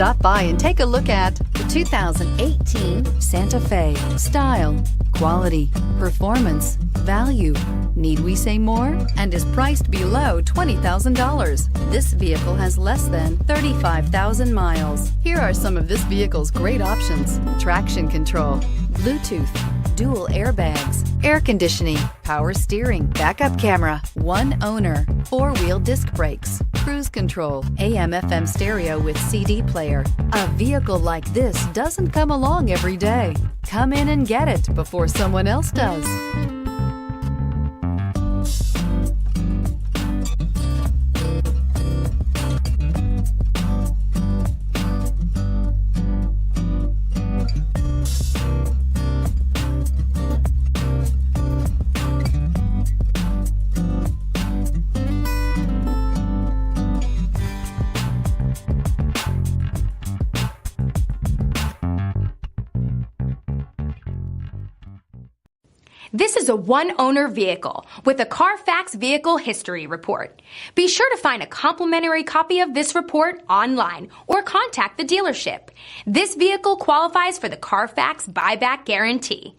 Stop by and take a look at the 2018 Santa Fe. Style, quality, performance, value. Need we say more? And is priced below $20,000. This vehicle has less than 35,000 miles. Here are some of this vehicle's great options: traction control, Bluetooth, dual airbags, air conditioning, power steering, backup camera, one owner, four-wheel disc brakes, cruise control, AM/FM stereo with CD player. A vehicle like this doesn't come along every day. Come in and get it before someone else does. This is a one-owner vehicle with a Carfax Vehicle History Report. Be sure to find a complimentary copy of this report online or contact the dealership. This vehicle qualifies for the Carfax Buyback Guarantee.